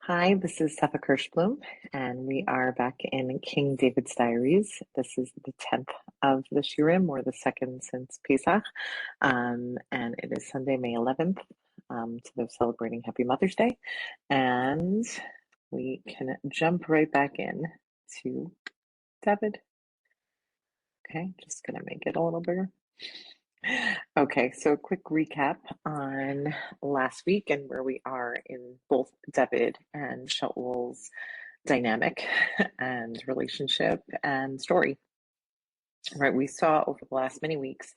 Hi, this is Sepha Kirshblum, and we are back in King David's Diaries. This is the 10th of the Shirim, or the second since Pesach, and it is Sunday, May 11th, so they're celebrating Happy Mother's Day, and we can jump right back in to David. Okay, just going to make it a little bigger. Okay, so a quick recap on last week and where we are in both David and Shaul's dynamic and relationship and story. Right, we saw over the last many weeks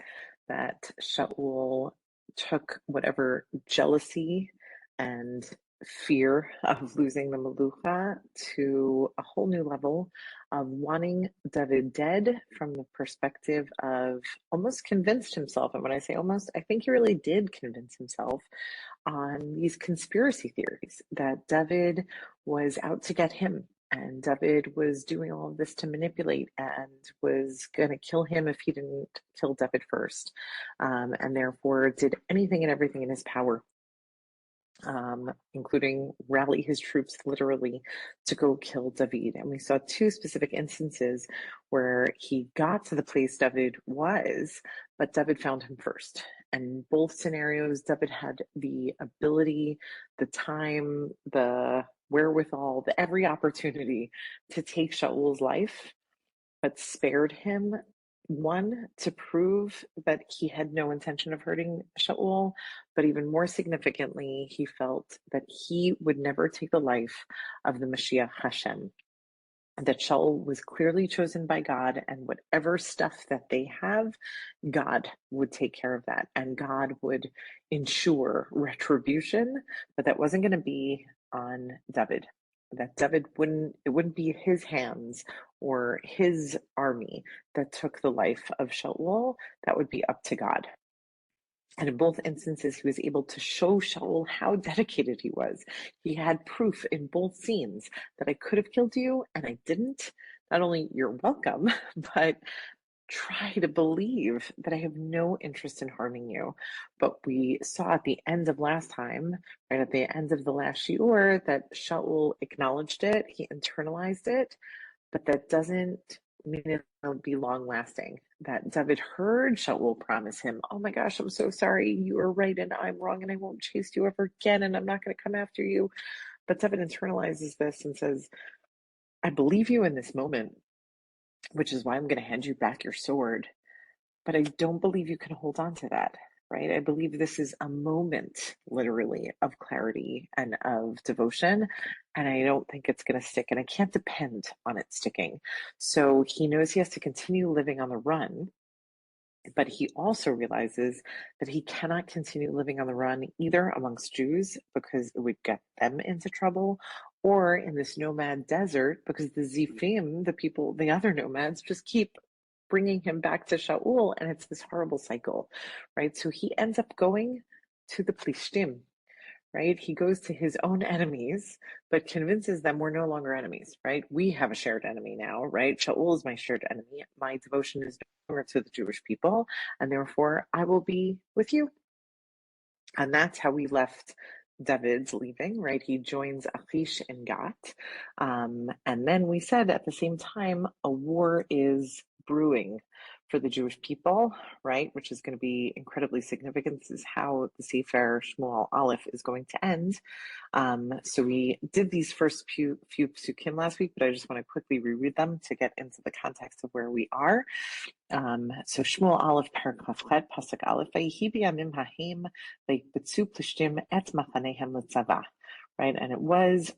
that Shaul took whatever jealousy and fear of losing the Malucha to a whole new level of wanting David dead from the perspective of almost convinced himself. And when I say almost, I think he really did convince himself on these conspiracy theories that David was out to get him. And David was doing all of this to manipulate and was going to kill him if he didn't kill David first. And therefore did anything and everything in his power, including rally his troops literally to go kill David. And we saw two specific instances where he got to the place David was, but David found him first. And in both scenarios, David had the ability, the time, the wherewithal, every opportunity to take Shaul's life, but spared him. One, to prove that he had no intention of hurting Shaul, but even more significantly, he felt that he would never take the life of the Mashiach Hashem, that Shaul was clearly chosen by God, and whatever stuff that they have, God would take care of that, and God would ensure retribution, but that wasn't going to be on David. That David it wouldn't be his hands or his army that took the life of Shaul. That would be up to God. And in both instances, he was able to show Shaul how dedicated he was. He had proof in both scenes that I could have killed you and I didn't. Not only you're welcome, but try to believe that I have no interest in harming you. But we saw at the end of last time, right at the end of the last shiur, that Shaul acknowledged it, he internalized it, but that doesn't mean it'll be long lasting. That David heard Shaul promise him, oh my gosh, I'm so sorry, you are right and I'm wrong and I won't chase you ever again and I'm not going to come after you. But David internalizes this and says, I believe you in this moment, which is why I'm going to hand you back your sword. But I don't believe you can hold on to that, right? I believe this is a moment, literally, of clarity and of devotion. And I don't think it's going to stick. And I can't depend on it sticking. So he knows he has to continue living on the run. But he also realizes that he cannot continue living on the run either amongst Jews because it would get them into trouble, or in this nomad desert because the Zifim, the people, the other nomads, just keep bringing him back to Shaul, and it's this horrible cycle, right? So he ends up going to the Plishtim, right? He goes to his own enemies, but convinces them we're no longer enemies, right? We have a shared enemy now, right? Shaul is my shared enemy. My devotion is no longer to the Jewish people, and therefore I will be with you. And that's how we left David's leaving, right? He joins Achish in Gat. And then we said at the same time, a war is brewing for the Jewish people, right? Which is going to be incredibly significant. This is how the Sefer Shmuel alef is going to end. So we did these first few psukim last week, but I just want to quickly reread them to get into the context of where we are. So Shmuel alef paragraph chet pasuk alef vayihi biyamim hahim vayikbetzu Plishtim et machanehem letzava, right? And it was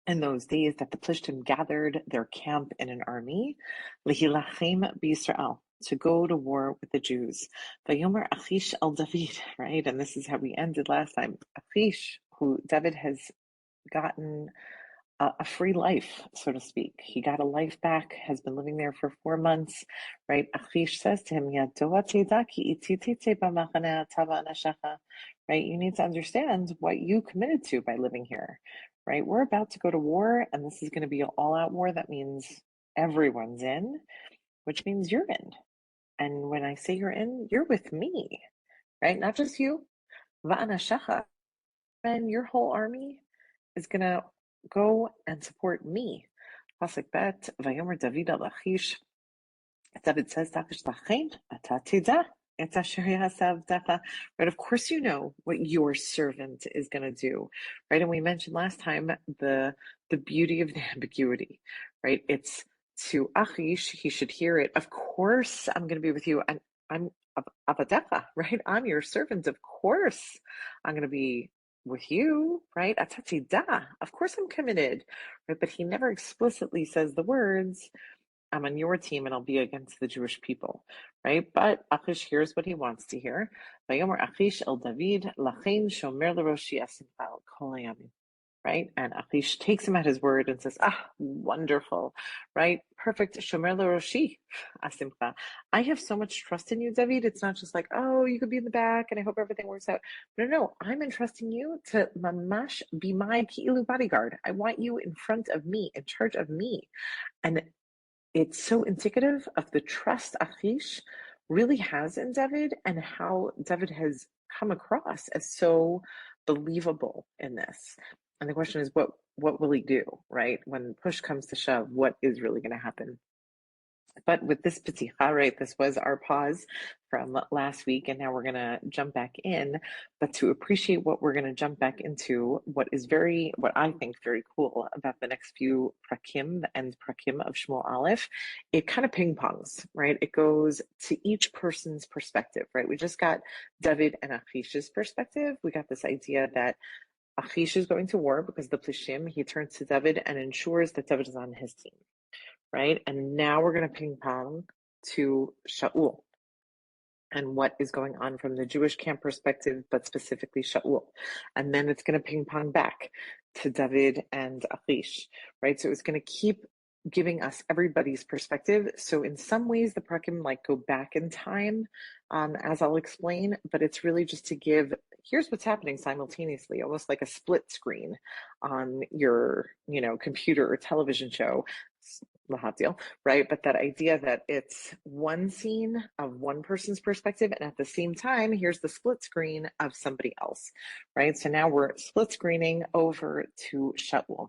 in those days that the Plishtim gathered their camp in an army, lehilachem b'Yisrael, to go to war with the Jews. Vayomer Achish el David, right? And this is how we ended last time. Achish, who David has gotten a free life, so to speak. He got a life back, has been living there for 4 months, right? Achish says to him, right? You need to understand what you committed to by living here, right? We're about to go to war, and this is going to be an all-out war. That means everyone's in, which means you're in. And when I say you're in, you're with me, right? Not just you. Va'anashacha, and your whole army is going to go and support me. Pasuk bet, Vayomer David al Achish. David says, right? Of course, you know what your servant is going to do, right? And we mentioned last time the beauty of the ambiguity, right? It's to Achish, he should hear it. Of course, I'm going to be with you, and I'm Avadecha, right? I'm your servant. Of course, I'm going to be with you, right? Atatida. Of course, I'm committed, right? But he never explicitly says the words, I'm on your team and I'll be against the Jewish people, right? But Achish hears what he wants to hear. Vayomer Achish el David lachein shomer l'roshi asimcha kol hayamim, right? And Achish takes him at his word and says, wonderful, right? Perfect. Shomer l'roshi asimcha. I have so much trust in you, David. It's not just like, oh, you could be in the back and I hope everything works out. No, I'm entrusting you to mamash be my ki'ilu bodyguard. I want you in front of me, in charge of me. And it's so indicative of the trust Achish really has in David and how David has come across as so believable in this. And the question is, what will he do, right? When push comes to shove, what is really going to happen? But with this peticha, right, this was our pause from last week, and now we're going to jump back in. But to appreciate what we're going to jump back into, what I think very cool about the next few prakim and prakim of Shmuel alef, it kind of ping pongs, right? It goes to each person's perspective, right? We just got David and Achish's perspective. We got this idea that Achish is going to war because the Plishtim, he turns to David and ensures that David is on his team. Right? And now we're going to ping pong to Shaul and what is going on from the Jewish camp perspective, but specifically Shaul. And then it's going to ping pong back to David and Achish, right? So it's going to keep giving us everybody's perspective. So in some ways, the prakim go back in time, as I'll explain, but it's really just to give, here's what's happening simultaneously, almost like a split screen on your, computer or television show. Deal, right? But that idea that it's one scene of one person's perspective, and at the same time, here's the split screen of somebody else, right? So now we're split screening over to Shaul.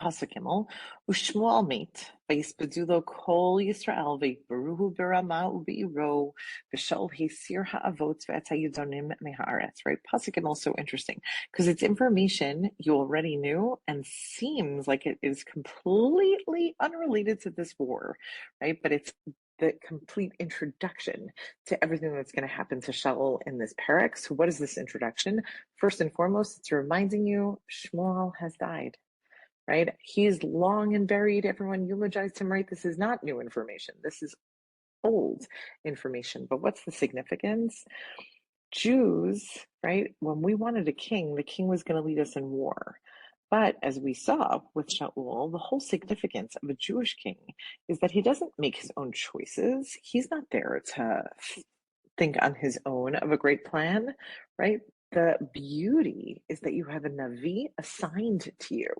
Pasuk Gimel, Ushmuel mate, vayispedu lo kol Yisrael vayikbaruhu berama ubeiro v'shaul heisir ha'avot ve'et ha'yidonim meha'aretz. Right? Pasuk Gimel is so interesting because it's information you already knew and seems like it is completely unrelated to this war, right? But it's the complete introduction to everything that's going to happen to Shaul in this parak. So what is this introduction? First and foremost, it's reminding you Shmuel has died. Right? He's long and buried. Everyone eulogized him, right? This is not new information. This is old information. But what's the significance? Jews, right? When we wanted a king, the king was going to lead us in war. But as we saw with Shaul, the whole significance of a Jewish king is that he doesn't make his own choices. He's not there to think on his own of a great plan, right? The beauty is that you have a Navi assigned to you,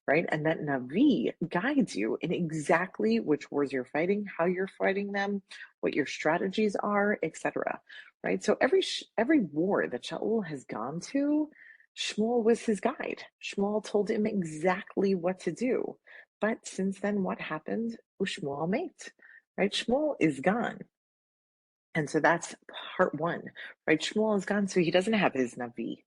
right? And that Navi guides you in exactly which wars you're fighting, how you're fighting them, what your strategies are, etc. Right? So every war that Shaul has gone to, Shmuel was his guide. Shmuel told him exactly what to do. But since then, what happened? Shmuel mate, right? Shmuel is gone. And so that's part one, right? Shmuel is gone, so he doesn't have his Navi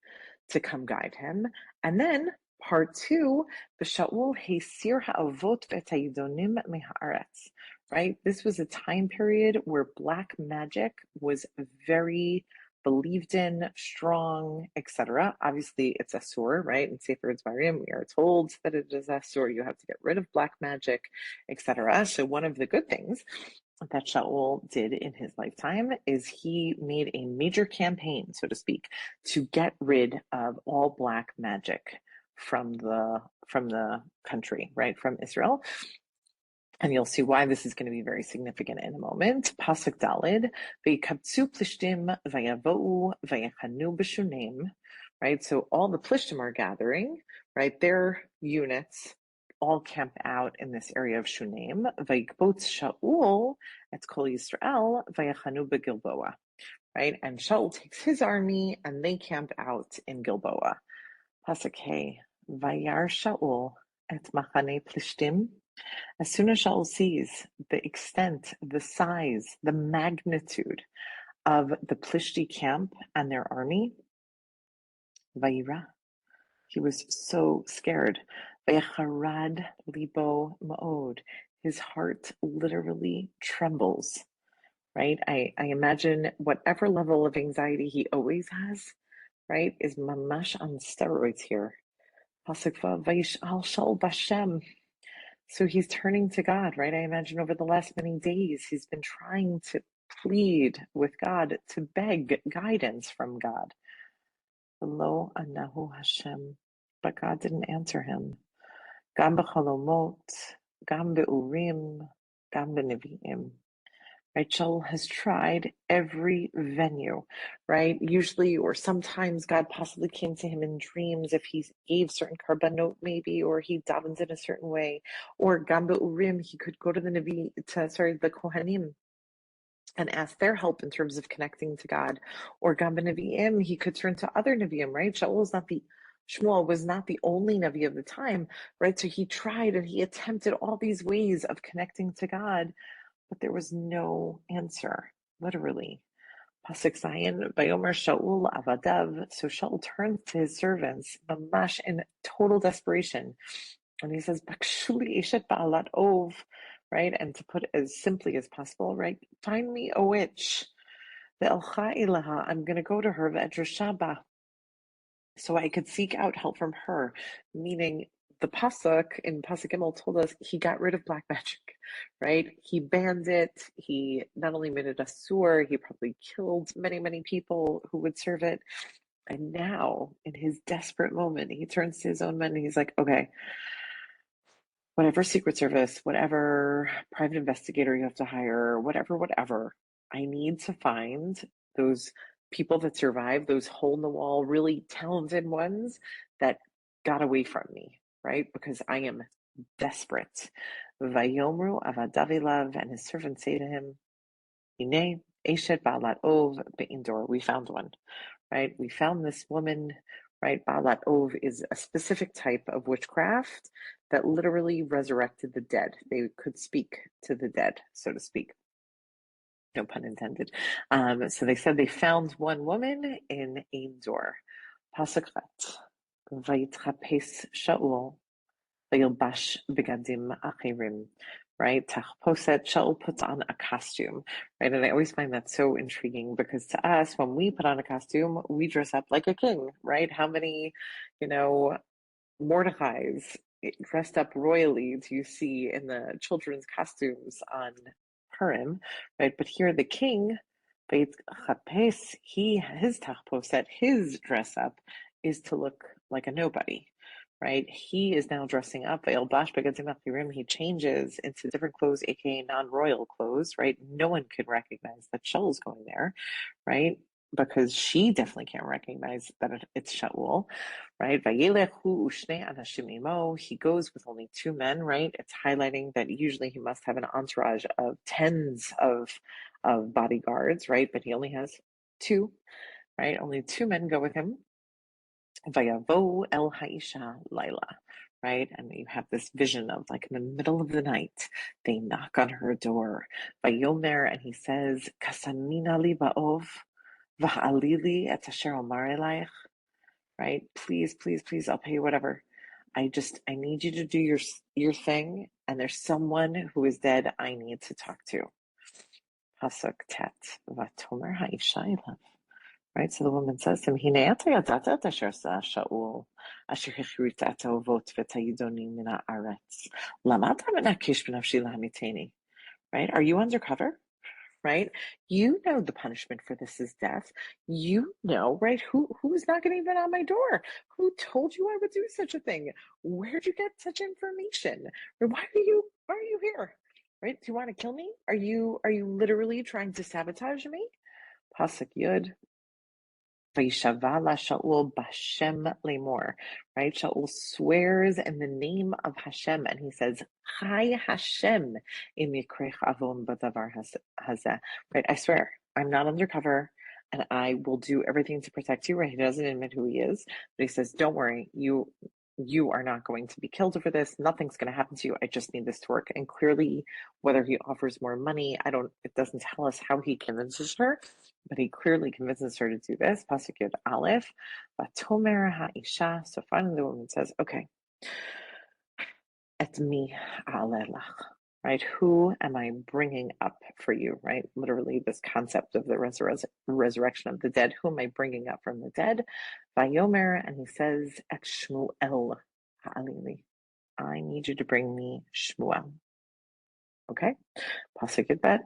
to come guide him. And then part two, B'Shaul heisir ha'avot ve'et ha'idonim meha'aretz, right? This was a time period where black magic was very believed in, strong, etc. Obviously, it's asur, right? In Sefer Diaries, we are told that it is asur. You have to get rid of black magic, etc. So one of the good things that Shaul did in his lifetime is he made a major campaign, so to speak, to get rid of all black magic from the country, right, from Israel. And you'll see why this is going to be very significant in a moment. Pasuk Dalid, v'yikabtzu Plishtim v'yavo'u v'yachanu b'shunem, right? So all the Plishtim are gathering, right? Their units all camp out in this area of Shunem. Vayikbotz Shaul et kol Yisrael v'yachanu b'Gilboa, right? And Shaul takes his army and they camp out in Gilboa. Pasuk Hey. Vayar Shaul et machane Plishtim. As soon as Shaul sees the extent, the size, the magnitude of the Plishti camp and their army, Vayira, he was so scared. Vayacharad libo ma'od. His heart literally trembles, right? I imagine whatever level of anxiety he always has, right, is mamash on steroids here. Pasuk Vayish'al Shaul Bashem. So he's turning to God, right? I imagine over the last many days, he's been trying to plead with God, to beg guidance from God. Lo anahu Hashem. But God didn't answer him. Gam b'chalomot, gam be'urim, gam be'nevi'im. Right? Shaul has tried every venue, right? Usually, or sometimes God possibly came to him in dreams if he gave certain karbanot maybe, or he davens in a certain way. Or Gamba Urim, he could go to the the Kohanim and ask their help in terms of connecting to God. Or Gamba Nevi'im, he could turn to other Nevi'im, right? Shmuel was not the only Nevi of the time, right? So he tried and he attempted all these ways of connecting to God, but there was no answer, literally. Pasuk Zayin, Vayomer Shaul Avadav. So Shaul turns to his servants, mamash in total desperation, and he says, "Bakshuli eshet ba'alat ov," right? And to put it as simply as possible, right? Find me a witch. Ve'elcha ilaha. I'm going to go to her. Ve'edrashaba, so I could seek out help from her, meaning the pasuk in pasuk Gimel told us he got rid of black magic, right? He banned it. He not only made it asur, he probably killed many people who would serve it. And now, in his desperate moment, he turns to his own men and he's like, okay, whatever Secret Service, whatever private investigator you have to hire, whatever, I need to find those people that survived, those hole in the wall, really talented ones that got away from me, right? Because I am desperate. Vayomru avadavilav, and his servants say to him, Hine eshet ba'alat ov be'indor. We found one, right? We found this woman, right? Ba'alat ov is a specific type of witchcraft that literally resurrected the dead. They could speak to the dead, so to speak. No pun intended. So they said they found one woman in Endor. Pasuk Chet. Vayitchapes Shaul vayilbash begadim achirim. Right? Tachposet, Shaul puts on a costume, right? And I always find that so intriguing because to us, when we put on a costume, we dress up like a king, right? How many, Mordecai's dressed up royally do you see in the children's costumes on Purim, right? But here the king, Beit Chapes, his tachposet, his dress up is to look like a nobody, right? He is now dressing up. He changes into different clothes, aka non-royal clothes, right? No one can recognize that Shaul's going there, right? Because she definitely can't recognize that it's Shaul, right? He goes with only two men, right? It's highlighting that usually he must have an entourage of tens of bodyguards, right? But he only has two, right? Only two men go with him. Vayavo el haisha laila, right? And you have this vision of like in the middle of the night, they knock on her door. Vayomer, and he says, Kasanina li ba'ov, va'alili et asher omar elayich, right? Please, I'll pay you whatever. I need you to do your thing. And there's someone who is dead I need to talk to. Pasuk tet, vatomer haisha elav. Right, so the woman says to him, "Hine ata yadata et asher sa Shaul, asher hechrit et haovot v'et hayidonim min haaretz. Lama ata menakish b'nafshi lahamiteni?" Right? Are you undercover? Right? You know the punishment for this is death. You know, right? Who's knocking even on my door? Who told you I would do such a thing? Where'd you get such information? Or why are you here? Right? Do you want to kill me? Are you literally trying to sabotage me? Pasuk Yud. Vayishavala Shaul Bashem Lemor, right? Shaul swears in the name of Hashem, and he says, "Chai Hashem im yikrech avon b'davar hazeh." Right? I swear, I'm not undercover, and I will do everything to protect you. Right? He doesn't admit who he is, but he says, "Don't worry, you are not going to be killed over this. Nothing's going to happen to you. I just need this to work. And clearly, whether he offers more money, it doesn't tell us how he convinces her, but he clearly convinces her to do this. Pasuk Yud Aleph, Vatomer Ha'isha. So finally the woman says, okay, et mi a'alelach, right? Who am I bringing up for you, right? Literally this concept of the resurrection of the dead. Who am I bringing up from the dead? Vayomer, and he says, et Shmuel ha'alili. I need you to bring me Shmuel. Okay? Pasuk Yud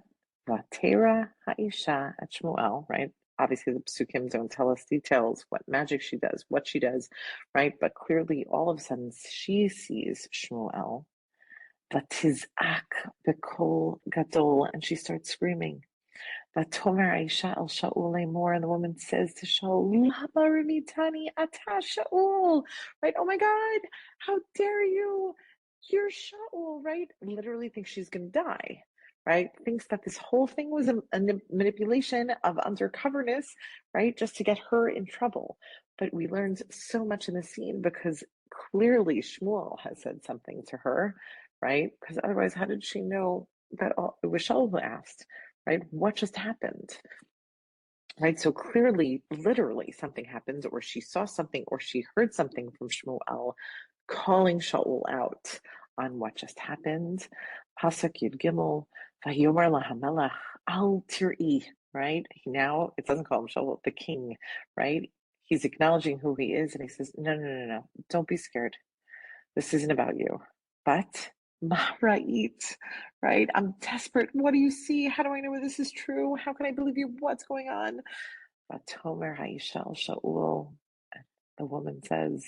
Vatera ha'isha et Shmuel, right? Obviously, the psukim don't tell us details, what magic she does, what she does, right? But clearly, all of a sudden, she sees Shmuel, vatizak bekol gadol, and she starts screaming. Vatomer Aisha el Shaul more, and the woman says to Shaul, Lama remitani ata Shaul, right? Oh my God, how dare you? You're Shaul, right? Literally thinks she's going to die, right? Thinks that this whole thing was a manipulation of undercoverness, right? Just to get her in trouble. But we learned so much in the scene because clearly Shmuel has said something to her, right? Because otherwise, how did she know that it was Shaul who asked? Right? What just happened? Right? So clearly, literally, something happened, or she saw something, or she heard something from Shmuel calling Shaul out on what just happened. Pasuk Yud Gimel, Vayomer lahamelech al tir'i, right? Now, it doesn't call him Shaul, the king, right? He's acknowledging who he is, and he says, no, don't be scared. This isn't about you. But Mahra'it, right? I'm desperate. What do you see? How do I know this is true? How can I believe you? What's going on? Vatomer Haishal Shaul. The woman says,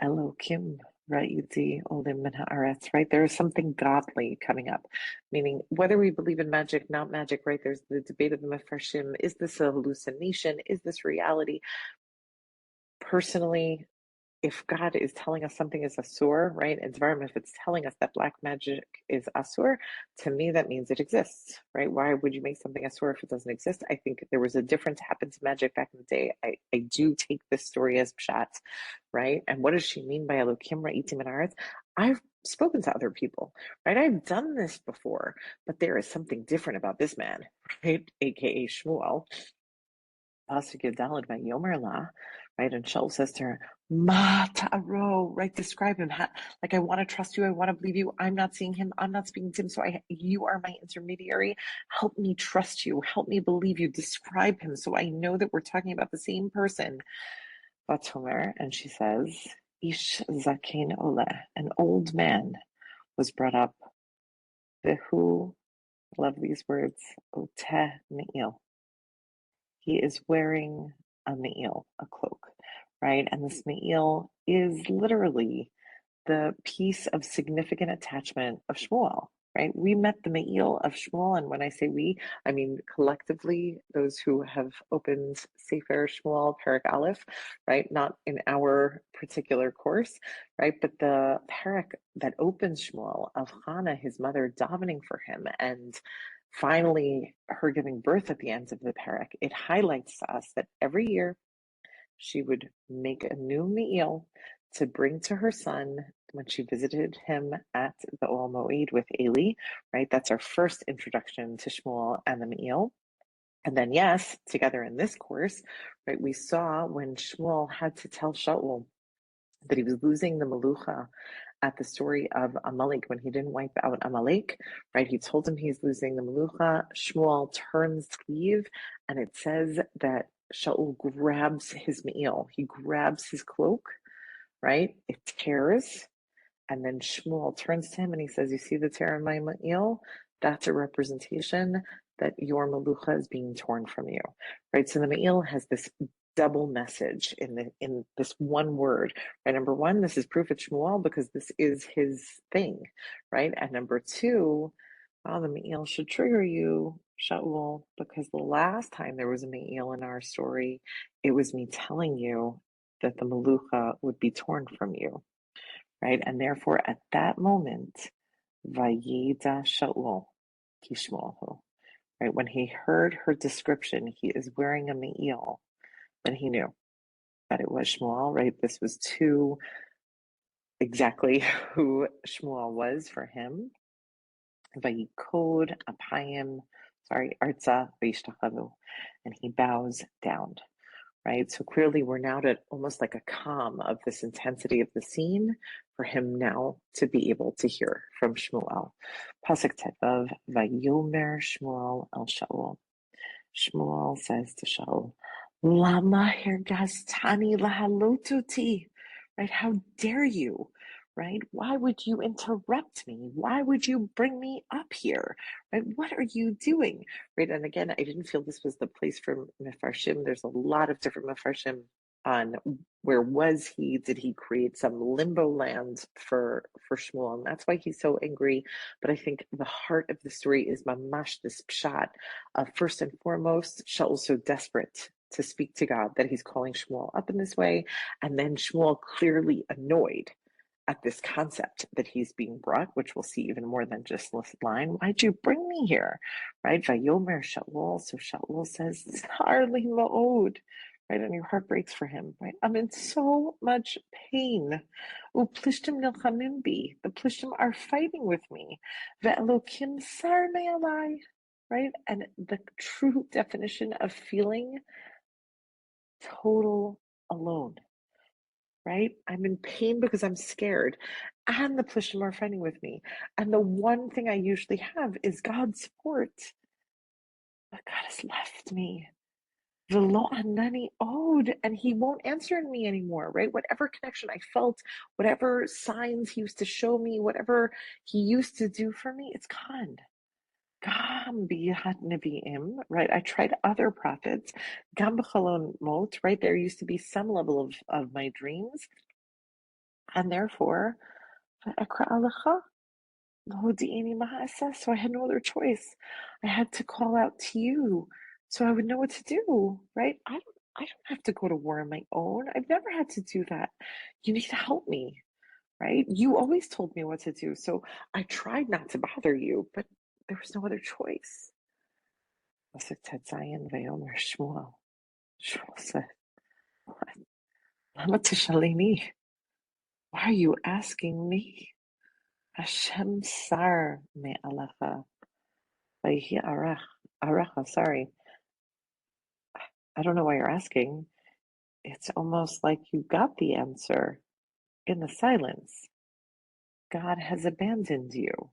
Elokim Ra'iti Olim Min Haaretz, right? There is something godly coming up. Meaning, whether we believe in magic, not magic, right? There's the debate of the Mefarshim. Is this a hallucination? Is this reality? Personally, if God is telling us something is asur, right? It's Dvarim, if it's telling us that black magic is asur, to me that means it exists, right? Why would you make something asur if it doesn't exist? I think there was a difference happened to magic back in the day. I do take this story as pshat, right? And what does she mean by Elokim ra'itim and I've spoken to other people, right? I've done this before, but there is something different about this man, right? AKA Shmuel. Pasuk Yudalad by Yomer La, right? And Shaul says to her, Ma ta'aro, right? Describe him. Like, I want to trust you. I want to believe you. I'm not seeing him. I'm not speaking to him. So you are my intermediary. Help me trust you. Help me believe you. Describe him so I know that we're talking about the same person. Vatomer, and she says, Ish zaken ole, an old man was brought up. Vehu, love these words, oteh me'il. He is wearing a me'il, a cloak, right? And this me'il is literally the piece of significant attachment of Shmuel, right? We met the me'il of Shmuel, and when I say we, I mean collectively, those who have opened Sefer Shmuel, Parak Aleph, right? Not in our particular course, right? But the Parak that opens Shmuel of Hannah, his mother, davening for him, and finally her giving birth at the end of the Parak, it highlights to us that every year she would make a new meal to bring to her son when she visited him at the Ol Moed with Eli, right? That's our first introduction to Shmuel and the meal. And then, yes, together in this course, right, we saw when Shmuel had to tell Shaul that he was losing the Melucha at the story of Amalek when he didn't wipe out Amalek, right? He told him he's losing the Melucha. Shmuel turns leave, and it says that Shaul grabs his me'il. He grabs his cloak, right? It tears, and then Shmuel turns to him and he says, "You see the tear in my me'il? That's a representation that your Melucha is being torn from you, right?" So the me'il has this double message in this one word, right? Number one, this is proof it's Shmuel because this is his thing, right? And number two, the me'il should trigger you, Shaul, because the last time there was a me'il in our story, it was me telling you that the Melucha would be torn from you, right? And therefore, at that moment, Vayida Shaul Kishmohu, right? When he heard her description, he is wearing a me'il, then he knew that it was Shmuel, right? This was too exactly who Shmuel was for him. Vayikod apayim, arza v'yishtachanu, and he bows down. Right? So clearly we're now at almost like a calm of this intensity of the scene for him now to be able to hear from Shmuel. Pasuk Tetvav, Vayomer Shmuel el Shaul. Shmuel says to Shaul, Lama hergastani lahalotuti. Right? How dare you? Right? Why would you interrupt me? Why would you bring me up here? Right? What are you doing? Right? And again, I didn't feel this was the place for Mefarshim. There's a lot of different Mefarshim on where was he? Did he create some limbo land for Shmuel? And that's why he's so angry. But I think the heart of the story is mamash, this pshat. First and foremost, Shaul's so desperate to speak to God that he's calling Shmuel up in this way. And then Shmuel clearly annoyed at this concept that he's being brought, which we'll see even more than just this line. Why'd you bring me here? Right? Vayomer Shaul. So Shaul says, Harli ma'od. Right? And your heart breaks for him. Right? I'm in so much pain. Plishtim nilchamim bi. The Plishtim are fighting with me. Ve'elokim sar me'alai. Right? And the true definition of feeling total alone. Right? I'm in pain because I'm scared. And the Plishtim are fighting with me. And the one thing I usually have is God's support. But God has left me. V'lo anani od, and he won't answer me anymore, right? Whatever connection I felt, whatever signs he used to show me, whatever he used to do for me, it's gone. Gam bihat nevi'im, right? I tried other prophets. Gam b'chalon mot, right? There used to be some level of my dreams. And therefore, v'ekra alecha, l'hodi'ini ma'aseh, so I had no other choice. I had to call out to you so I would know what to do, right? I don't have to go to war on my own. I've never had to do that. You need to help me, right? You always told me what to do. So I tried not to bother you, but there was no other choice. Shmuel said, Lama tishalini? Why are you asking me? Hashem sar me alacha. Vayhi aracha, sorry. I don't know why you're asking. It's almost like you got the answer in the silence. God has abandoned you.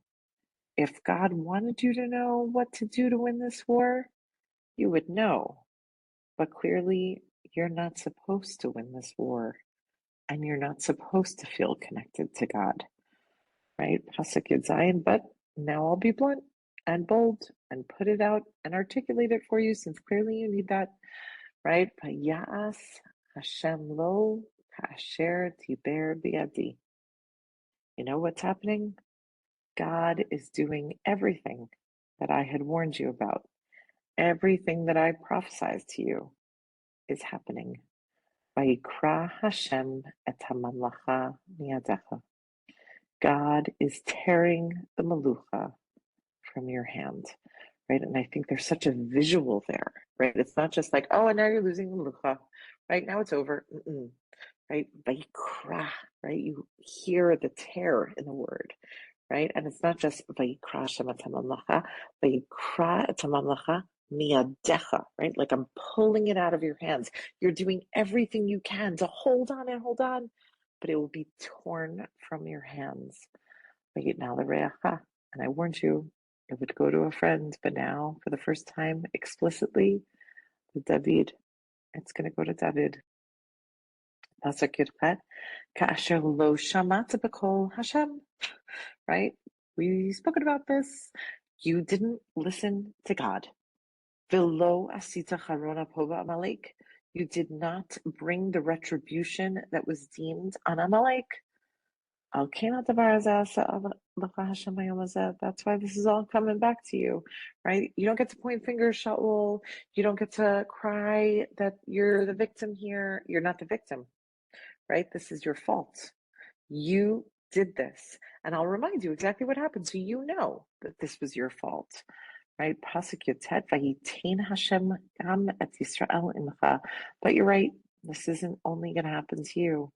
If God wanted you to know what to do to win this war, you would know. But clearly, you're not supposed to win this war, and you're not supposed to feel connected to God, right? Pasuk Yud Zayin, but now I'll be blunt and bold and put it out and articulate it for you, since clearly you need that, right? Vayas Hashem lo kasher tiber biadi. You know what's happening? God is doing everything that I had warned you about. Everything that I prophesied to you is happening. Vayikra Hashem et hamamlacha miyadecha. God is tearing the malucha from your hand, right? And I think there's such a visual there, right? It's not just like, oh, and now you're losing the malucha, right? Now it's over, right? Vayikra, right? You hear the tear in the word, right? And it's not just Vayikra Hashem et hamamlacha, Vayikra et hamamlacha miyadecha, right? Like I'm pulling it out of your hands. You're doing everything you can to hold on and hold on, but it will be torn from your hands. Now the reacha, and I warned you, it would go to a friend, but now, for the first time, explicitly, the David, it's going to go to David. Pasuk Yudchet, Ka'asher lo shamata b'kol Hashem, right? We've spoken about this. You didn't listen to God. V'lo asita charona pova Amalek. You did not bring the retribution that was deemed on Amalek. That's why this is all coming back to you, right? You don't get to point fingers, Shaul. You don't get to cry that you're the victim here. You're not the victim, right? This is your fault. You did this. And I'll remind you exactly what happened so you know that this was your fault, right? Pasuk Yotet, Vayitain Hashem gam et Yisrael imcha. But you're right, this isn't only going to happen to you.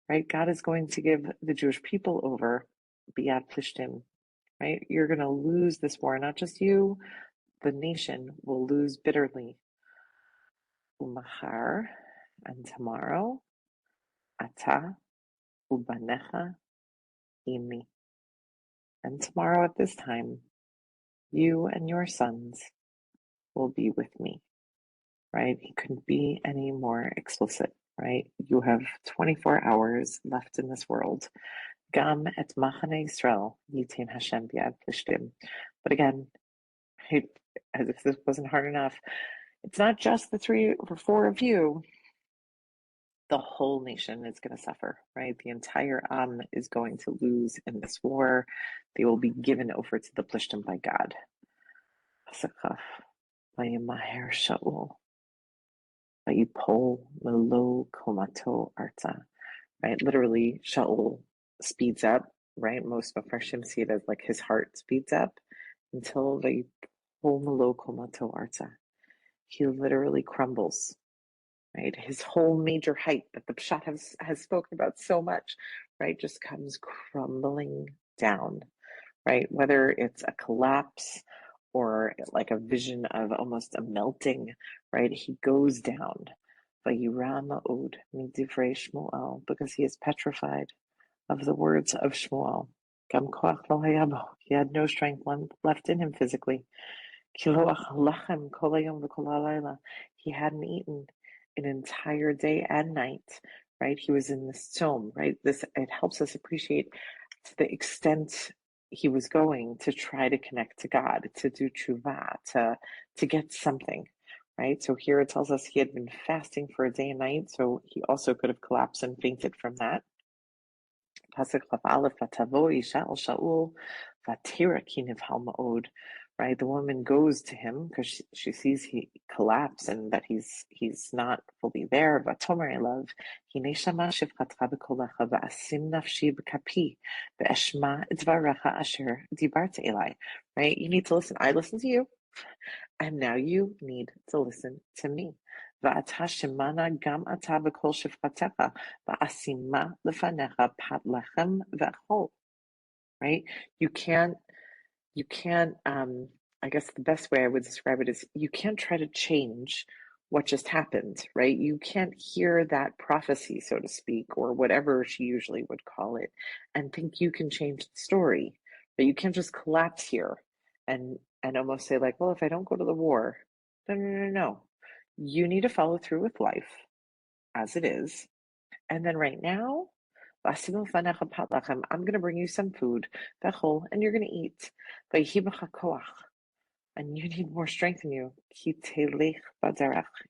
right? God is going to give the Jewish people over, biyad Plishtim, right? You're going to lose this war, not just you, the nation will lose bitterly. Umachar, and tomorrow, ata ubanecha imi. And tomorrow at this time, you and your sons will be with me, right? He couldn't be any more explicit, right? You have 24 hours left in this world. Gam et machane Yisrael yitin Hashem biad Plishtim. But again, right, as if this wasn't hard enough, it's not just the 3 or 4 of you. The whole nation is going to suffer, right? The entire is going to lose in this war. They will be given over to the Plishtim by God. Pasakaf, Vayemaher Shaul, Vayipol Melo Komato Arta. Right? Literally, Shaul speeds up, right? Most Mepharshim see it as like his heart speeds up until Vayipol Melo Komato Arta. He literally crumbles. Right, his whole major height that the Pshat has spoken about so much, right, just comes crumbling down, right? Whether it's a collapse or like a vision of almost a melting, right? He goes down. Vayira od midivrei Shmuel, because he is petrified of the words of Shmuel. Gam koach lo hayabo. He had no strength left in him physically. He hadn't eaten an entire day and night, right? He was in this tzom, right? It helps us appreciate to the extent he was going to try to connect to God, to do tshuva, to get something, right? So here it tells us he had been fasting for a day and night, so he also could have collapsed and fainted from that. Pasuk alef vatavo isha el Shaul vatira ki nivhal ma'od. Right, the woman goes to him because she sees he collapse and that he's not fully there. Vatomer elav hine shama shivchatcha b'kolecha va'asim nafshi b'kapi ve'eshma dvarecha asher dibarta elai. Right, you need to listen. I listen to you, and now you need to listen to me. ואתה שמענה גם אתה בכל שפחתך, ואשימה לפניך פת לחם ואכול. Right? You can't, I guess the best way I would describe it is you can't try to change what just happened, right? You can't hear that prophecy, so to speak, or whatever she usually would call it, and think you can change the story. But you can't just collapse here and almost say like, well, if I don't go to the war, no. You need to follow through with life as it is. And then right now, I'm going to bring you some food, and you're going to eat. And you need more strength in you.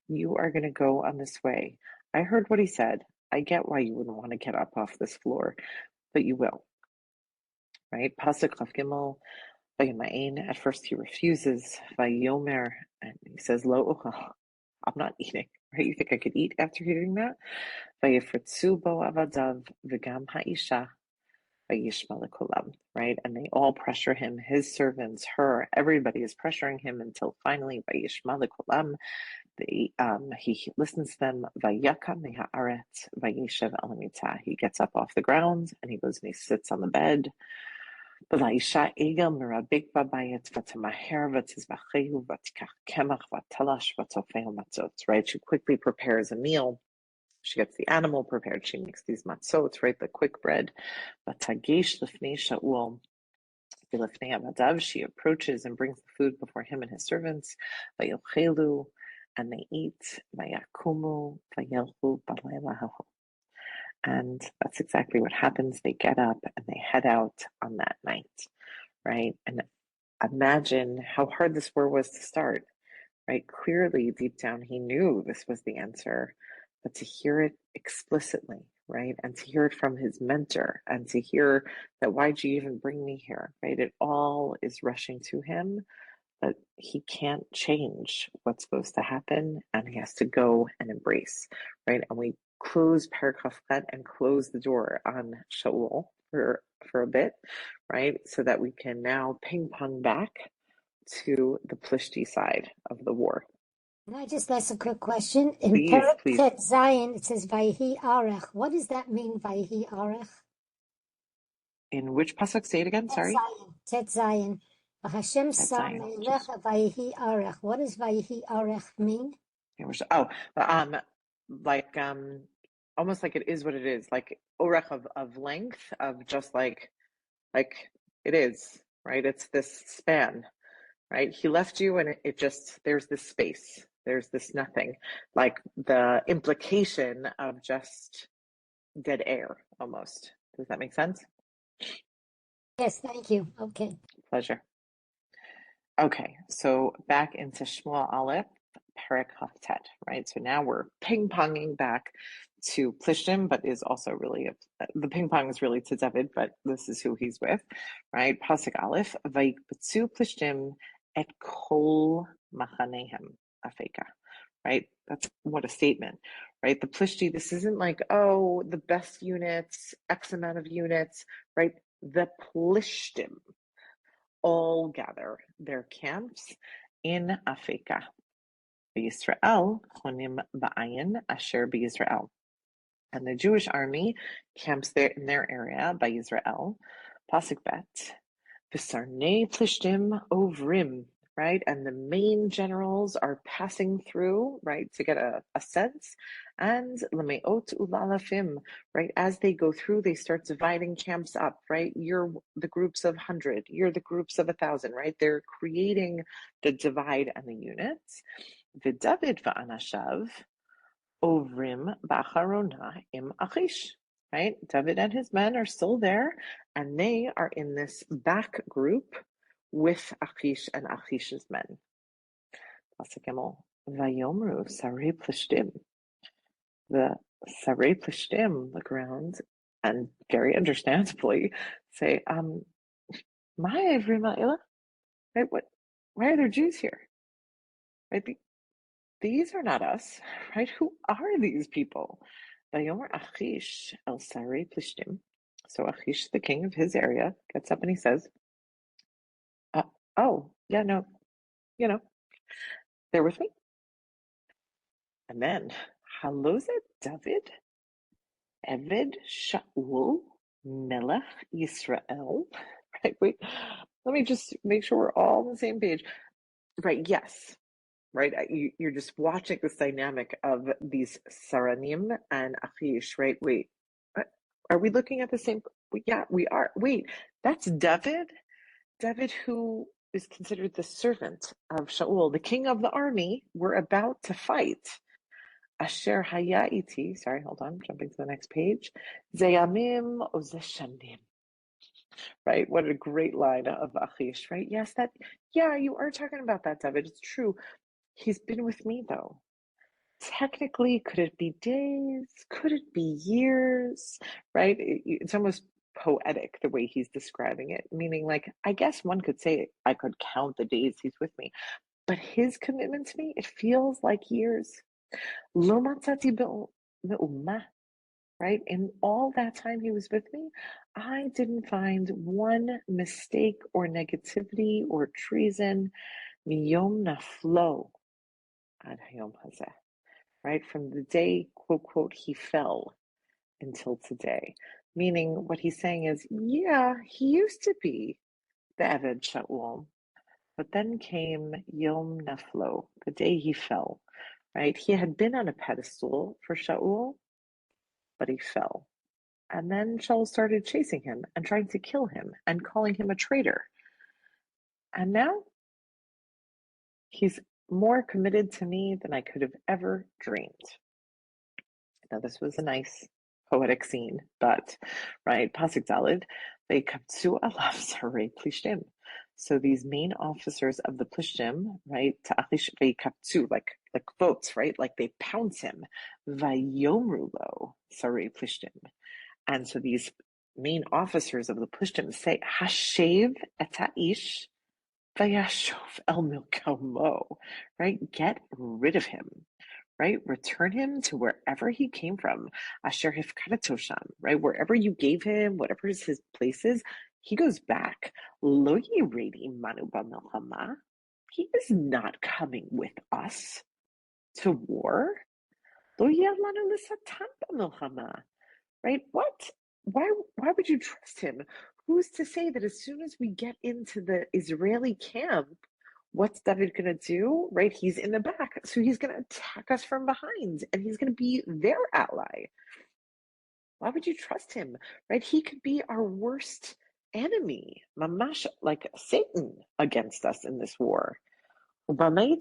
You are going to go on this way. I heard what he said. I get why you wouldn't want to get up off this floor, but you will. Right? Pasuk Chaf Gimel. At first he refuses. Vayomer, and he says, Lo uchal. I'm not eating. Right? You think I could eat after hearing that? Vayifritzu bo avadav v'gam ha'isha vayishma lekolam. Right? And they all pressure him, his servants, her, everybody is pressuring him until finally vayishma lekolam. He listens to them. Vayakam meha'aretz vayeshev al hamita. He gets up off the ground and he goes and he sits on the bed. Right? She quickly prepares a meal. She gets the animal prepared. She makes these matzot, right? The quick bread. She approaches and brings the food before him and his servants. And they eat. And that's exactly what happens. They get up and they head out on that night, right? And imagine how hard this war was to start, right? Clearly, deep down, he knew this was the answer, but to hear it explicitly, right? And to hear it from his mentor and to hear that, why'd you even bring me here, right? It all is rushing to him, but he can't change what's supposed to happen and he has to go and embrace, right? And we close paragraph and close the door on Shaul for a bit, right? So that we can now ping pong back to the Plishti side of the war. Can I just ask a quick question? In Please, Perek please. Tet Zion, it says Vayhi Arech. What does that mean, Vayhi Arech? In which pasuk? Say it again. Tet Sorry. Zion. Tet Zion. Hashem That's Sam Zion. Melech Just Vayhi Arech. What does Vayhi Arech mean? oh, like almost like it is what it is, like orech of length, of just like it is, right? It's this span, right? He left you, and it just there's this space, there's this nothing, like the implication of just dead air, almost. Does that make sense? Yes, thank you. Okay. Pleasure. Okay, so back into Shmuel Aleph, Perek Haftet, right? So now we're ping-ponging back to Plishtim, but is also really, the ping-pong is really to David, but this is who he's with, right? Pasuk Aleph, Vayikbetzu Plishtim et kol machanehem afeka, right? That's what a statement, right? The Plishti, this isn't like, oh, the best units, X amount of units, right? The Plishtim all gather their camps in Afeka. Yisrael, chonim ba'ayin asher b'Yisrael. And the Jewish army camps there in their area by Israel. Pasuk bet. V'sarnei plishtim ovrim, right? And the main generals are passing through, right, to get a sense. And lemeot ulalafim, right? As they go through, they start dividing camps up, right? You're the groups of 100, you're the groups of 1,000, right? They're creating the divide and the units. V'David va'anashav Ovrim Bacharona im Achish. Right? David and his men are still there, and they are in this back group with Achish and Achish's men. Vayomru Sarei Plishtim. The Sarei Plishtim look around and very understandably say, my Ivrim, right? Why are there Jews here? Right? These are not us, right? Who are these people? Vayomer Achish el Sarei Plishtim. So Achish, the king of his area, gets up and he says, "Oh, yeah, no, you know, they're with me." And then, Halozet David, Eved Shaul, Melech Yisrael. Right? Wait, let me just make sure we're all on the same page. Right? Yes. Right? You're just watching this dynamic of these Saranim and Achish, right? Wait, are we looking at the same? Yeah, we are. Wait, that's David? David, who is considered the servant of Shaul, the king of the army we're about to fight. Asher haya iti, sorry, hold on, jumping to the next page. Zeyamim ozeshanim. Right? What a great line of Achish, right? Yes, yeah, you are talking about that, David. It's true. He's been with me, though. Technically, could it be days? Could it be years? Right? It's almost poetic the way he's describing it, meaning, like, I guess one could say I could count the days he's with me, but his commitment to me, it feels like years. Lo matzati be'umah, right? In all that time he was with me, I didn't find one mistake or negativity or treason. Miyom naflo ad hayom hazeh, right? From the day, quote, quote, he fell until today. Meaning what he's saying is, yeah, he used to be the Eved Shaul, but then came Yom Naflo, the day he fell, right? He had been on a pedestal for Shaul, but he fell. And then Shaul started chasing him and trying to kill him and calling him a traitor. And now he's more committed to me than I could have ever dreamed. Now, this was a nice poetic scene, but, right, Pasuk Dalid, they kaptzu alav sarei Plishtim. So these main officers of the Plishtim, right, ta'achish they kaptzu, like votes, right, like they pounce him, vayomru lo sarei Plishtim. And so these main officers of the Plishtim say, hashev et ha'ish vayashov el milkamo, right, get rid of him, right? Return him to wherever he came from. Asher hifkadatosham, right? Wherever you gave him, whatever his place is, he goes back. Lo yiredi manu b'milchama. He is not coming with us. to war? Lo yeh lanu l'satan b'milchama. Right? What? Why would you trust him? Who's to say that as soon as we get into the Israeli camp, what's David going to do? Right? He's in the back. So he's going to attack us from behind and he's going to be their ally. Why would you trust him? Right? He could be our worst enemy, mamash, like Satan against us in this war. Right?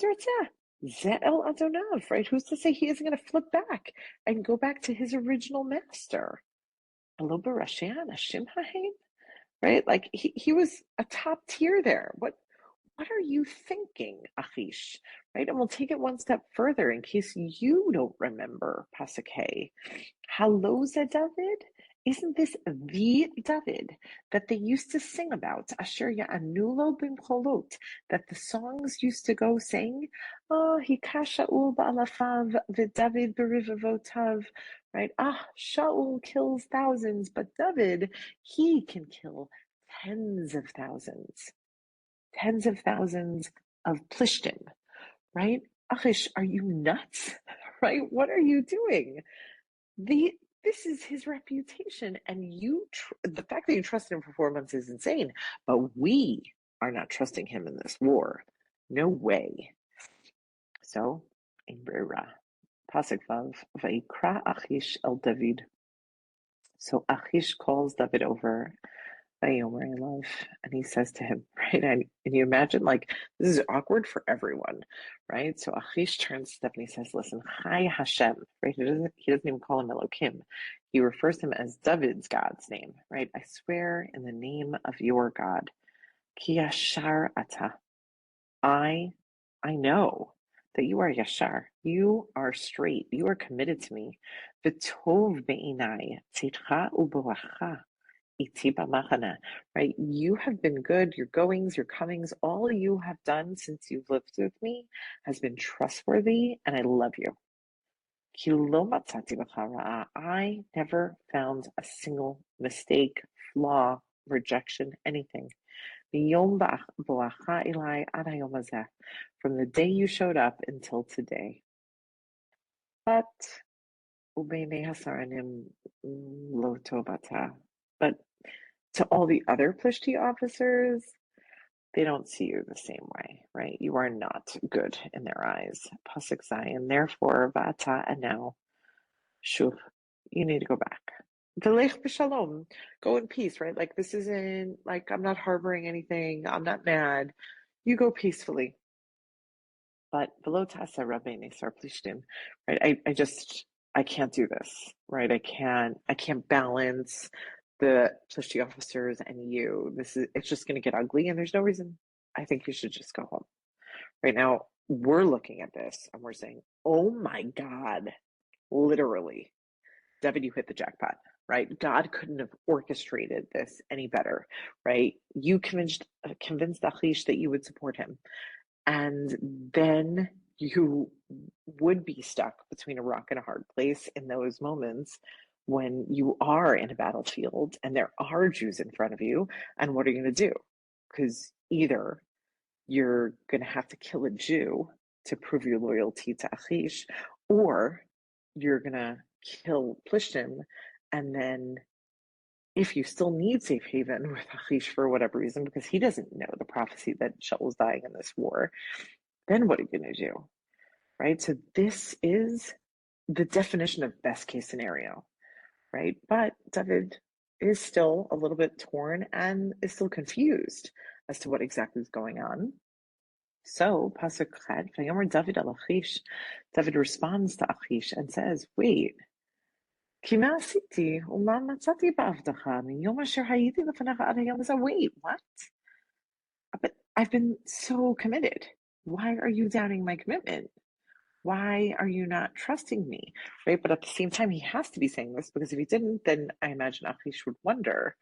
Who's to say he isn't going to flip back and go back to his original master? Right? Like he was a top tier there. What are you thinking, Achish? Right? And we'll take it one step further in case you don't remember Pasuk Hey. Haloza David? Isn't this the David that they used to sing about? Asher Ya'anulo b'mcholot, that the songs used to go saying, oh, Hikash Shaul ba'alafav v'David b'rivavotav, right? Shaul kills thousands, but David, he can kill tens of thousands of Plishtim, right? Achish, are you nuts? Right? What are you doing? This is his reputation, and the fact that you trusted him for 4 months is insane. But we are not trusting him in this war. No way. So, in Brera, Pasuk Vav, Vayikra Achish el David. So Achish calls David over, Vayomer love, and he says to him, right? And you imagine, like, this is awkward for everyone, right? So Achish turns to Steph and he says, listen, Hi Hashem, right? He doesn't even call him Elohim. He refers to him as David's God's name, right? I swear in the name of your God, Ki Yashar Ata. I know that you are Yashar. You are straight. You are committed to me. V'tov be'inai tzidcha u'boacha. Right? You have been good. Your goings, your comings, all you have done since you've lived with me has been trustworthy, and I love you. I never found a single mistake, flaw, rejection, anything. From the day you showed up until today. But to all the other Plishti officers, they don't see you the same way, right? You are not good in their eyes. Pasuk Zion, therefore, Vata, and now, Shuv, you need to go back. Velech b'shalom, go in peace, right? Like, this isn't, like, I'm not harboring anything, I'm not mad. You go peacefully. But below Tasa Rabbeinu Sar Plishtim, right? I can't do this, right? I can't balance the Plishti officers and you. It's just going to get ugly, and there's no reason. I think you should just go home. Right now, we're looking at this and we're saying, oh my God, literally, David, you hit the jackpot, right? God couldn't have orchestrated this any better, right? You convinced Achish that you would support him. And then you would be stuck between a rock and a hard place in those moments when you are in a battlefield and there are Jews in front of you. And what are you going to do? Because either you're going to have to kill a Jew to prove your loyalty to Achish, or you're going to kill Plishtim, and then if you still need safe haven with Achish for whatever reason, because he doesn't know the prophecy that Shaul's dying in this war, then what are you going to do? Right? So this is the definition of best case scenario, right? But David is still a little bit torn and is still confused as to what exactly is going on. So, Pasuk Ched, Vayomer David al Achish, David responds to Achish and says, wait, wait, what? But I've been so committed. Why are you doubting my commitment? Why are you not trusting me? Right? But at the same time, he has to be saying this, because if he didn't, then I imagine Achish would wonder,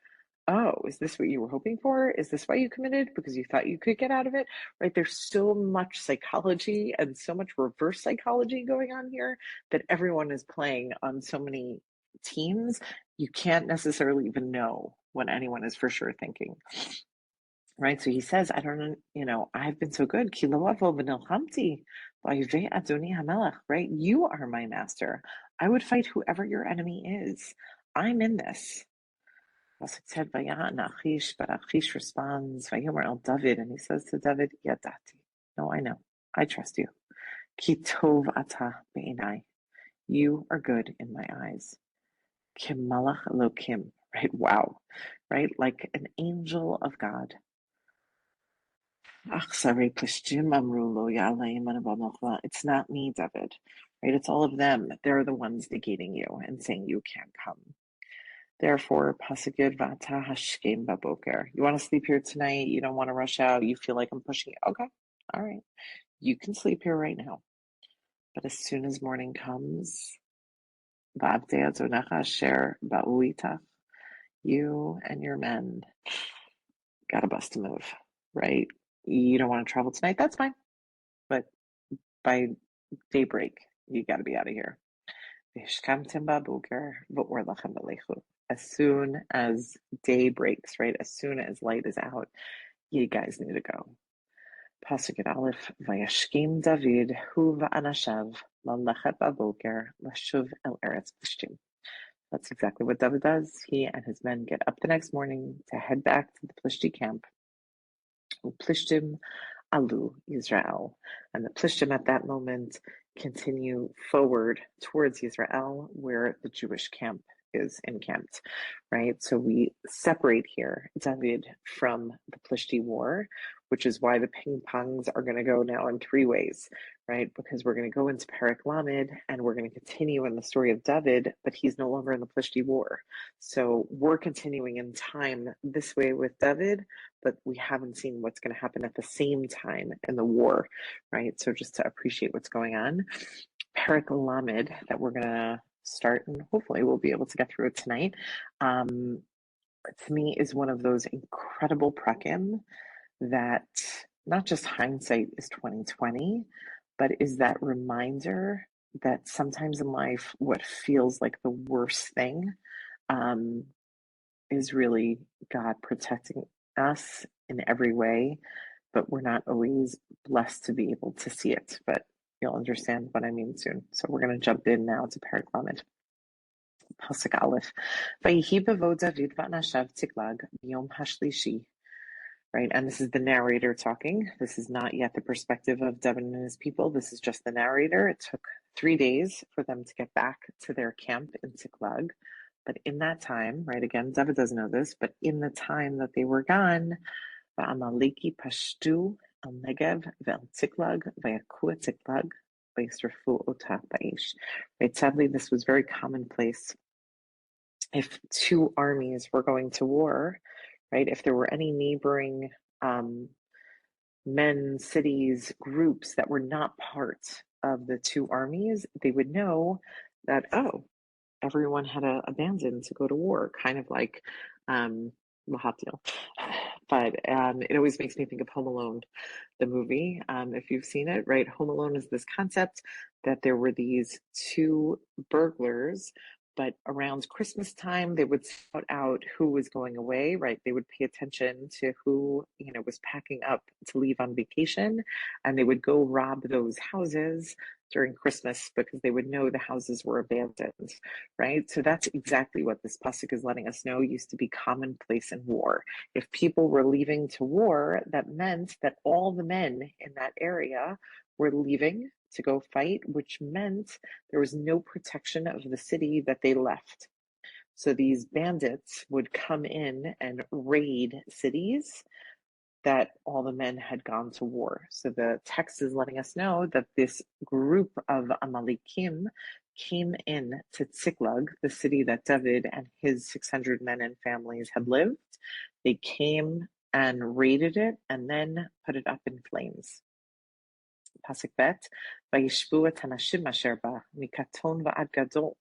oh, is this what you were hoping for? Is this why you committed? Because you thought you could get out of it, right? There's so much psychology and so much reverse psychology going on here that everyone is playing on so many teams. You can't necessarily even know what anyone is for sure thinking. right? So he says, I don't, I've been so good. Ki lo avo v'nilchamti ba'yivei adoni hamelech, right? You are my master. I would fight whoever your enemy is. I'm in this. Pasuk said, Vayan Achish, but Achish responds, Vayomer el David, and he says to David, Yadati. No, I know. I trust you. Ki tov ata be'enai. You are good in my eyes. Kim malach Elokim, right? Wow, right? Like an angel of God. Achsare Plishtim amru lo ya'aleim anabamachla. It's not me, David, right? It's all of them. They're the ones negating you and saying you can't come. Therefore, pasuk vata hashkem baboker. You want to sleep here tonight? You don't want to rush out? You feel like I'm pushing you? Okay, all right. You can sleep here right now. But as soon as morning comes, you and your men got a bust to move, right? You don't want to travel tonight? That's fine. But by daybreak, you got to be out of here. As soon as day breaks, right? As soon as light is out, you guys need to go. Pasuk alef, Vayashkim David hu va'anashav lalechet baboker lashuv el eretz Plishtim. That's exactly what David does. He and his men get up the next morning to head back to the Plishti camp. Plishtim alu Israel, and the Plishtim at that moment continue forward towards Israel, where the Jewish camp is encamped, right? So we separate here David from the Plishti war, which is why the ping pongs are going to go now in three ways, right? Because we're going to go into Perek Lamed and we're going to continue in the story of David, but he's no longer in the Plishti war. So we're continuing in time this way with David, but we haven't seen what's going to happen at the same time in the war, right? So just to appreciate what's going on. Perek Lamed that we're going to start, and hopefully we'll be able to get through it tonight, to me is one of those incredible prakim that not just hindsight is 2020, but is that reminder that sometimes in life what feels like the worst thing is really God protecting us in every way, but we're not always blessed to be able to see it. But you'll understand what I mean soon. So we're going to jump in now to Perek Lamed. Pasuk alef. Vayihi bevo David va'anashav Tiklag b'yom hashlishi. Right, and this is the narrator talking. This is not yet the perspective of David and his people. This is just the narrator. It took 3 days for them to get back to their camp in Tiklag. But in that time, right, again, David doesn't know this, but in the time that they were gone, Amaleki pashtu al Negev ve'al Tiklag v'yaku Tiklag v'yisrafu ota ba'ish. Right, sadly, this was very commonplace. If two armies were going to war, right, if there were any neighboring men, cities, groups that were not part of the two armies, they would know that, oh, everyone had abandoned to go to war, kind of like Mahatil. But it always makes me think of Home Alone, the movie. If you've seen it, right? Home Alone is this concept that there were these two burglars, but around Christmas time, they would scout out who was going away, right? They would pay attention to who, was packing up to leave on vacation, and they would go rob those houses during Christmas because they would know the houses were abandoned, right? So that's exactly what this pasuk is letting us know used to be commonplace in war. If people were leaving to war, that meant that all the men in that area were leaving to go fight, which meant there was no protection of the city that they left. So these bandits would come in and raid cities that all the men had gone to war. So the text is letting us know that this group of Amalekim came in to Tsiklag, the city that David and his 600 men and families had lived. They came and raided it and then put it up in flames. Pasuk bet, vayishbu et hanashim asher ba mikaton va'ad gadol.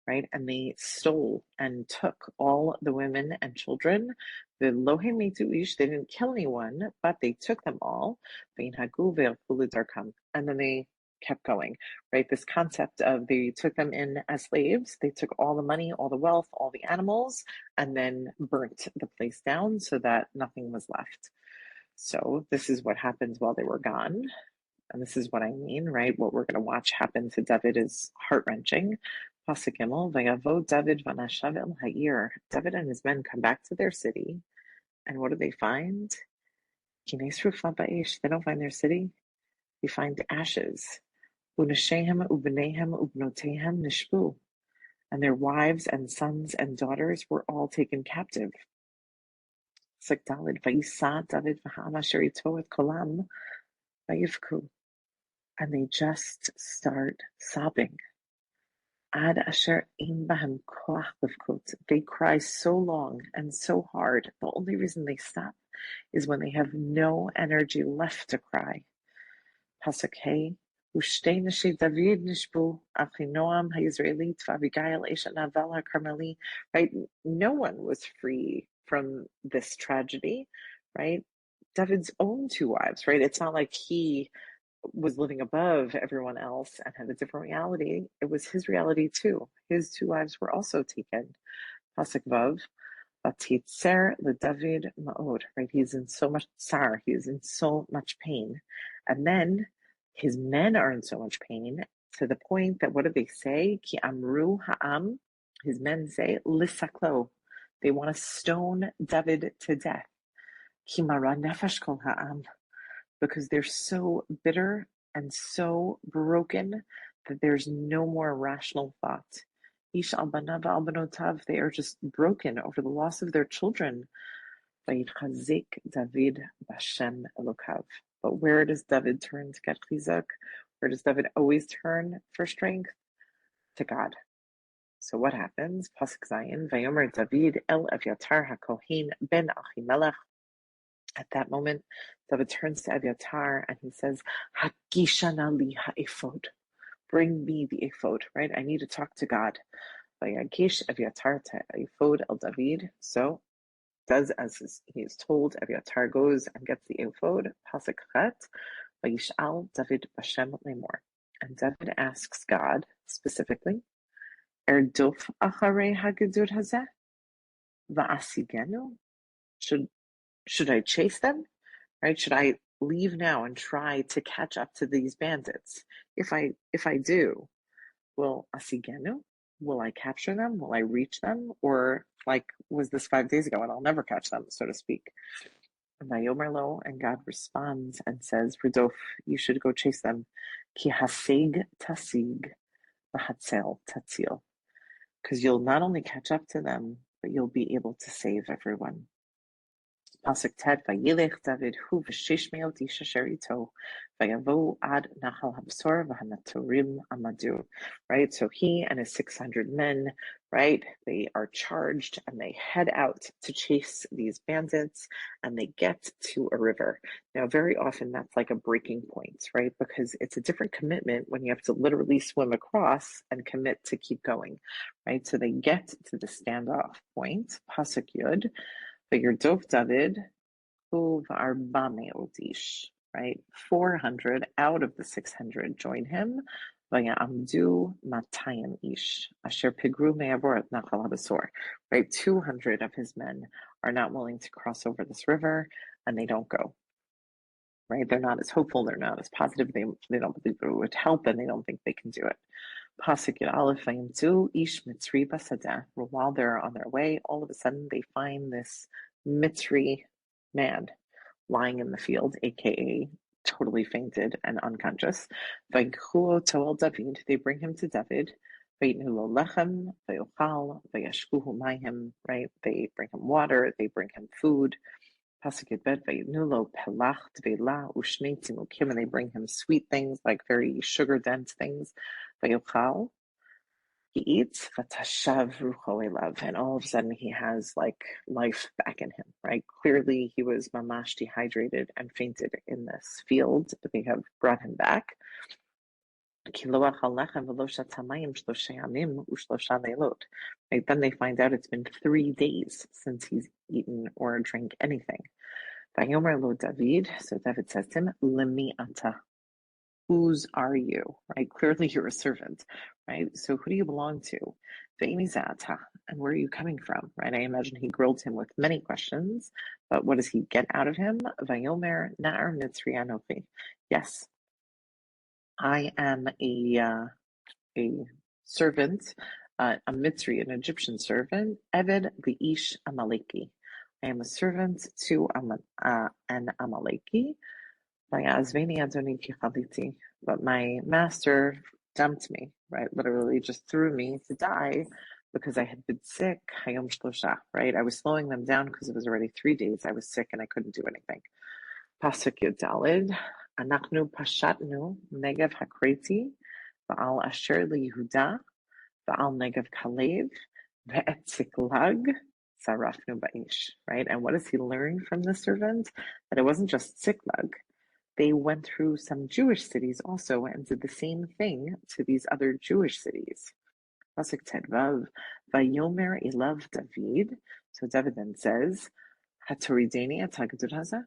Right, and they stole and took all the women and children. The lohem mitu ish, they didn't kill anyone, but they took them all. And then they kept going. Right, this concept of they took them in as slaves. They took all the money, all the wealth, all the animals, and then burnt the place down so that nothing was left. So this is what happens while they were gone. And this is what I mean, right? What we're going to watch happen to David is heart-wrenching. Pasuk Gimel, Vayavo David vanashav el ha'ir. David and his men come back to their city, and what do they find? Kinesru ba'esh. They don't find their city. They find ashes. Unashehem ubnehem ubnotehem nishbu. And their wives and sons and daughters were all taken captive. Pasuk Daled, Vayisa David v'ha'am asher ito et kolam vayivku. And they just start sobbing. Ad asher ein bahem koach livkut. They cry so long and so hard. The only reason they stop is when they have no energy left to cry. Pasuk Hey, Ushtei nashei David nishbu, Achinoam ha'Yisraelit v'Abigail eshet Naval ha'Carmeli. Right? No one was free from this tragedy, right? David's own two wives, right? It's not like he was living above everyone else and had a different reality. It was his reality too. His two wives were also taken. Pasuk Vav, Vatitzer leDavid ma'od. Right, he's in so much tsar. He is in so much pain, and then his men are in so much pain to the point that what do they say? Ki amru ha'am. His men say lisaklo. They want to stone David to death. Ki mara nefesh kol ha'am, because they're so bitter and so broken that there's no more rational thought. Ish al banav al banotav, they are just broken over the loss of their children. Vayitchazik David b'Hashem Elokav. But where does David turn to get chizuk? Where does David always turn for strength? To God. So what happens? Pasuk Zayin, Vayomer David el Evyatar haKohin ben Achimelech. At that moment, David turns to Abiatar and he says, Hakishana li ha'ephod. Bring me the ephod, right? I need to talk to God. Vayagish Abiatar ephod el David. So, does as he is told. Abiatar goes and gets the ephod. Pasuk Chet. Vayishal David b'Hashem lemor. And David asks God specifically, Erdof acharei hagedur hazeh va'asigenu. Should I chase them? Right? Should I leave now and try to catch up to these bandits? If I do, will asigenu? Will I capture them? Will I reach them? Or like was this 5 days ago and I'll never catch them, so to speak? And Vayomer lo, and God responds and says, Ridof, you should go chase them. Ki hasig tasig v'hatzel tatzil. Because you'll not only catch up to them, but you'll be able to save everyone. Pasuk Tet, Vayilech David hu v'shish me'ot ish asher ito, vayavo ad nachal habsor v'hanatorim amadu. Right, so he and his 600 men, right, they are charged and they head out to chase these bandits, and they get to a river. Now, very often that's like a breaking point, right, because it's a different commitment when you have to literally swim across and commit to keep going, right? So they get to the standoff point. Pasuk Yud. V'yirdof David hu v'arba me'ot ish, right? 400 out of the 600 join him. V'ya'amdu matayim ish, asher pigru me'avor et nachal habasor, right? 200 of his men are not willing to cross over this river, and they don't go, right? They're not as hopeful, they're not as positive, they don't believe it would help, and they don't think they can do it. Pasuk alef vayimtzu ish mitzri basadeh. While they're on their way, all of a sudden they find this Mitzri man lying in the field, aka totally fainted and unconscious. Vayikchuo toel David. They bring him to David. Vayitnu lo lechem vayochal vayashkuhu mayim. Right? They bring him water. They bring him food. Pasuk Yudbet, Vayitnu lo pelach tvela ushmei tzimukim, and they bring him sweet things like very sugar-dense things. Vayochal, he eats, vatashav rucho elav, and all of a sudden he has like life back in him, right? Clearly he was mamash dehydrated and fainted in this field, but they have brought him back. Right? Then they find out it's been 3 days since he's eaten or drank anything. Vayomer lo David, so David says to him, Lemi ata. Whose are you? Right? Clearly you're a servant, right? So who do you belong to? And where are you coming from? Right? I imagine he grilled him with many questions, but what does he get out of him? Vayomer Na'ar Mitzri Anochi. Yes, I am a servant, a Mitzri, an Egyptian servant, Eved Ish Amaleki. I am a servant to an Amaleki. But my master dumped me, right? Literally just threw me to die because I had been sick. Hayom Shlosha, right? I was slowing them down because it was already 3 days. I was sick and I couldn't do anything. Pasuk Yudalid, Anachnu Pashatnu, Negev Hakreti, Va'al Asher Yehuda, Va'al Negev Kalev, Ve'et Ziklag, Sarafnu Ba'ish, right? And what does he learn from the servant? That it wasn't just Ziklag. They went through some Jewish cities also and did the same thing to these other Jewish cities. Pasuk Tedvav, Vayomer Elav David. So David then says, Hatorideni Atagdur Haza.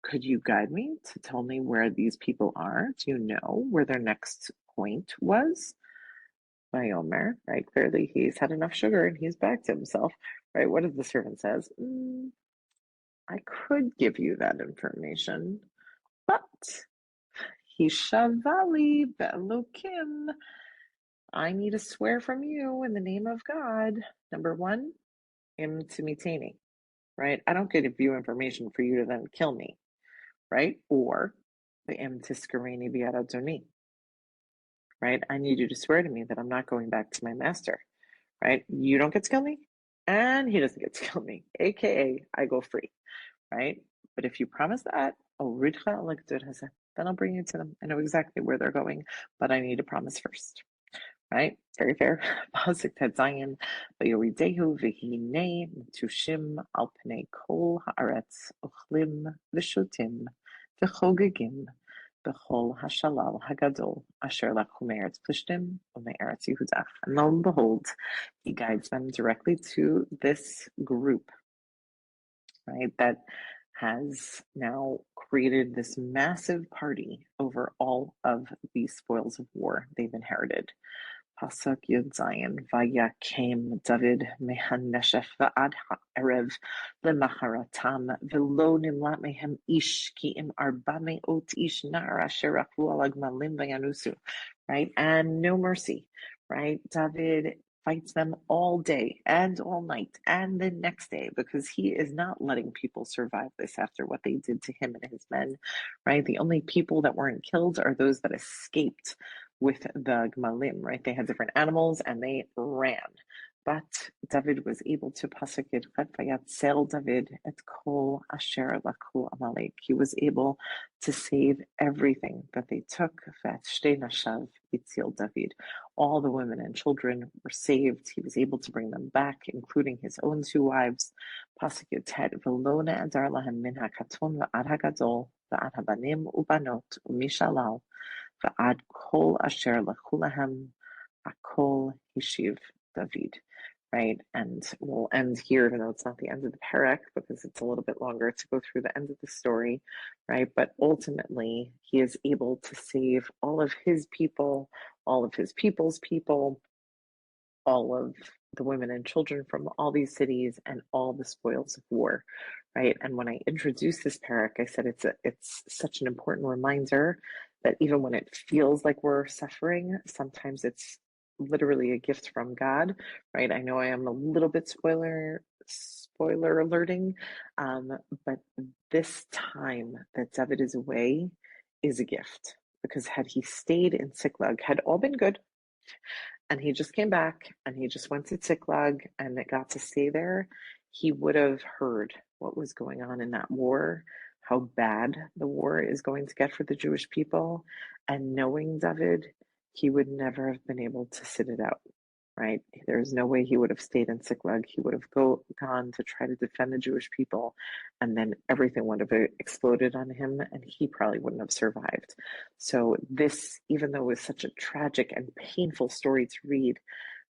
Could you guide me to tell me where these people are? Do you know where their next point was? Vayomer, right? Clearly he's had enough sugar and he's back to himself, right? What does the servant says? I could give you that information, but Hishavali Be'elokim, I need a swear from you in the name of God. Number one, Im Timiteni, right? I don't give you information for you to then kill me, right? Or the Im Tiskareni Biaradoni, right? I need you to swear to me that I'm not going back to my master, right? You don't get to kill me, and he doesn't get to kill me, aka I go free, right? But if you promise that, then I'll bring you to them. I know exactly where they're going, but I need a promise first. Right? Very fair. Pasuk Tzayin, Vayoridehu v'hinei Tushim al pnei kol haaretz ochlim v'shotim v'chogegim b'chol hashalal hagadol asher lachu me'eretz Plishtim u'me'eretz Yehuda. And lo and behold, he guides them directly to this group, right, that has now created this massive party over all of these spoils of war they've inherited. Pasuk Yud Zayin, Vayakem David mehaneshef va'ad ha'erev lemacharatam v'lo nimlat mehem ish ki im arba me'ot ish na'ar asher rafu al agmalim vayanusu, right? And no mercy, right? David fights them all day and all night and the next day because he is not letting people survive this after what they did to him and his men, right? The only people that weren't killed are those that escaped with the Gmalim, right? They had different animals and they ran. But David was able to pasuk sell David et kol asher laku Amalek. He was able to save everything that they took. Nashav itzil David. All the women and children were saved. He was able to bring them back, including his own two wives. Pasuk Yotet v'lo ne'adar lahem min hakaton v'ad hagadol v'ad habanim ubanot u'mishalal. Va'ad kol asher lachulahem akol hishiv David, right? And we'll end here, even though it's not the end of the parak, because it's a little bit longer to go through the end of the story, right? But ultimately, he is able to save all of his people, all of his people's people, all of the women and children from all these cities and all the spoils of war, right? And when I introduced this parak, I said it's such an important reminder that even when it feels like we're suffering, sometimes it's literally a gift from God, right? I know I am a little bit spoiler alerting, but this time that David is away is a gift, because had he stayed in Siklag, had all been good, and he just came back and he just went to Tiklag and it got to stay there, he would have heard what was going on in that war, how bad the war is going to get for the Jewish people. And knowing David, he would never have been able to sit it out, right? There's no way he would have stayed in Siklag. He would have gone to try to defend the Jewish people, and then everything would have exploded on him, and he probably wouldn't have survived. So this, even though it was such a tragic and painful story to read,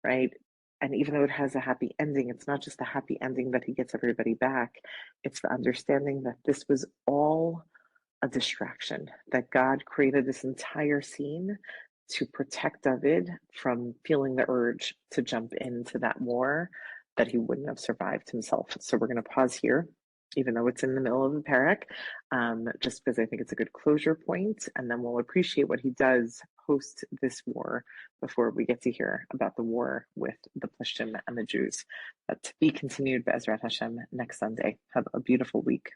right? And even though it has a happy ending, it's not just the happy ending that he gets everybody back. It's the understanding that this was all a distraction, that God created this entire scene to protect David from feeling the urge to jump into that war that he wouldn't have survived himself. So we're going to pause here, even though it's in the middle of the parak, just because I think it's a good closure point, and then we'll appreciate what he does post this war before we get to hear about the war with the Plishtim and the Jews. But to be continued, Be'ezrat Hashem, next Sunday. Have a beautiful week.